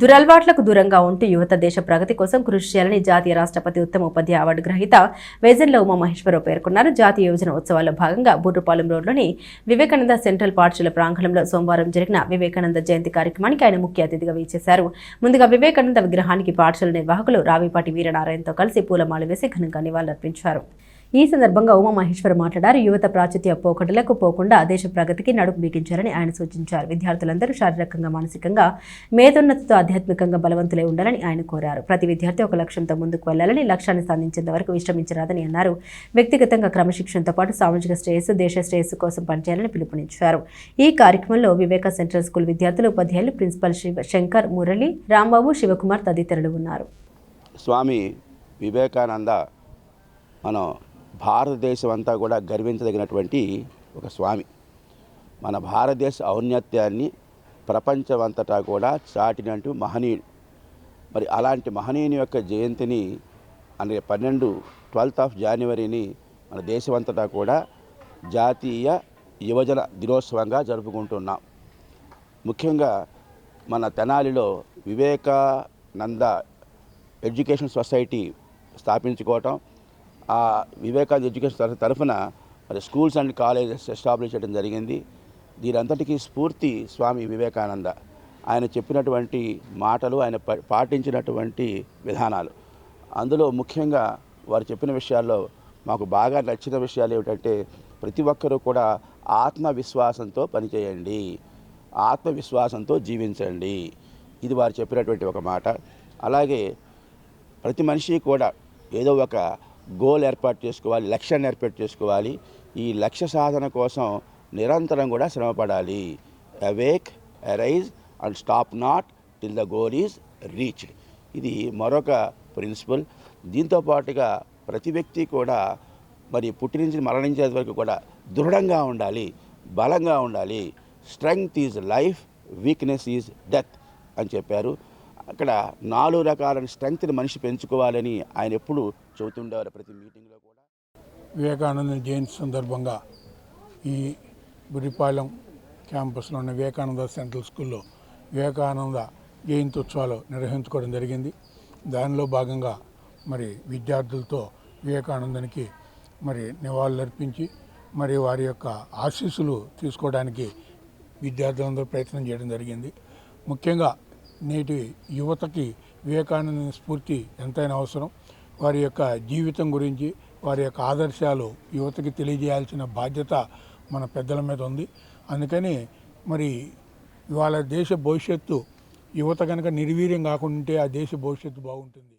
దురలవాట్లకు దూరంగా ఉంటూ యువత దేశ ప్రగతి కోసం కృషి చేయాలని జాతీయ రాష్ట్రపతి ఉత్తమ ఉపాధ్యాయ అవార్డు గ్రహీత వేజన్ల ఉమామహేశ్వరరావు పేర్కొన్నారు. జాతీయ యువజన ఉత్సవాల్లో భాగంగా బుర్రుపాలెం రోడ్లోని వివేకానంద సెంట్రల్ పాఠశాల ప్రాంగణంలో సోమవారం జరిగిన వివేకానంద జయంతి కార్యక్రమానికి ఆయన ముఖ్య అతిథిగా వీచేశారు. ముందుగా వివేకానంద విగ్రహానికి పాఠశాల నిర్వాహకులు రావిపాటి వీరనారాయణతో కలిసి పూలమాల వేసి ఘనంగా నివాళులర్పించారు. ఈ సందర్భంగా ఉమామహేశ్వర్ మాట్లాడారు. యువత ప్రాచుర్య పోకడలకు పోకుండా దేశ ప్రగతికి నడుపు బిగించాలని ఆయన సూచించారు. విద్యార్థులందరూ శారీరకంగా, మానసికంగా, మేధోన్నతితో ఆధ్యాత్మికంగా బలవంతులై ఉండాలని ఆయన కోరారు. ప్రతి విద్యార్థి ఒక లక్ష్యంతో ముందుకు వెళ్లాలని, లక్ష్యాన్ని సాధించేంత వరకు విశ్రమించరాదని అన్నారు. వ్యక్తిగతంగా క్రమశిక్షణతో పాటు సామాజిక శ్రేయస్సు, దేశ శ్రేయస్సు కోసం పనిచేయాలని పిలుపునిచ్చారు. ఈ కార్యక్రమంలో వివేక సెంట్రల్ స్కూల్ విద్యార్థులు, ఉపాధ్యాయులు, ప్రిన్సిపల్ శంకర్, మురళి, రాంబాబు, శివకుమార్ తదితరులు ఉన్నారు. స్వామి వివేకానంద మనం భారతదేశం అంతా కూడా గర్వించదగినటువంటి ఒక స్వామి. మన భారతదేశ ఔన్నత్యాన్ని ప్రపంచమంతటా కూడా చాటినట్టు మహనీయుడు. మరి అలాంటి మహనీయుని యొక్క జయంతిని 12th జనవరిని మన దేశమంతటా కూడా జాతీయ యువజన దినోత్సవంగా జరుపుకుంటున్నాం. ముఖ్యంగా మన తెనాలిలో వివేకానంద ఎడ్యుకేషన్ సొసైటీ స్థాపించుకోవటం, ఆ వివేకానంద ఎడ్యుకేషన్ తరఫున మరి స్కూల్స్ అండ్ కాలేజెస్ ఎస్టాబ్లిష్ చేయడం జరిగింది. దీనంతటికీ స్ఫూర్తి స్వామి వివేకానంద. ఆయన చెప్పినటువంటి మాటలు, ఆయన పాటించినటువంటి విధానాలు. అందులో ముఖ్యంగా వారు చెప్పిన విషయాల్లో మాకు బాగా నచ్చిన విషయాలు ఏమిటంటే, ప్రతి ఒక్కరూ కూడా ఆత్మవిశ్వాసంతో పనిచేయండి, ఆత్మవిశ్వాసంతో జీవించండి. ఇది వారు చెప్పినటువంటి ఒక మాట. అలాగే ప్రతి మనిషి కూడా ఏదో ఒక గోల్ ఏర్పాటు చేసుకోవాలి, లక్ష్యాన్ని ఏర్పాటు చేసుకోవాలి. ఈ లక్ష్య సాధన కోసం నిరంతరం కూడా శ్రమపడాలి. Awake, arise and stop not till the goal is reached. ఇది మరొక ప్రిన్సిపల్. దీంతో పాటుగా ప్రతి వ్యక్తి కూడా మరి పుట్టి నుంచి మరణించే వరకు కూడా దృఢంగా ఉండాలి, బలంగా ఉండాలి. Strength is life, weakness is death అని చెప్పారు. అక్కడ 4 రకాల స్ట్రెంగ్త్ని మనిషి పెంచుకోవాలని ఆయన ఎప్పుడు చెబుతుండేవారు ప్రతి మీటింగ్లో కూడా. వివేకానంద జయంతి సందర్భంగా ఈ బుర్రిపాలెం క్యాంపస్లో ఉన్న వివేకానంద సెంట్రల్ స్కూల్లో వివేకానంద జయంతి ఉత్సవాలు నిర్వహించుకోవడం జరిగింది. దానిలో భాగంగా మరి విద్యార్థులతో వివేకానందానికి మరి నివాళులర్పించి మరి వారి యొక్క ఆశీస్సులు తీసుకోవడానికి విద్యార్థులందరూ ప్రయత్నం చేయడం జరిగింది. ముఖ్యంగా నేటి యువతకి వివేకానంద స్ఫూర్తి ఎంతైనా అవసరం. వారి యొక్క జీవితం గురించి, వారి యొక్క ఆదర్శాలు యువతకి తెలియజేయాల్సిన బాధ్యత మన పెద్దల మీద ఉంది. అందుకని మరి ఇవాళ దేశ భవిష్యత్తు యువత కనుక నిర్వీర్యం కాకుండా ఆ దేశ భవిష్యత్తు బాగుంటుంది.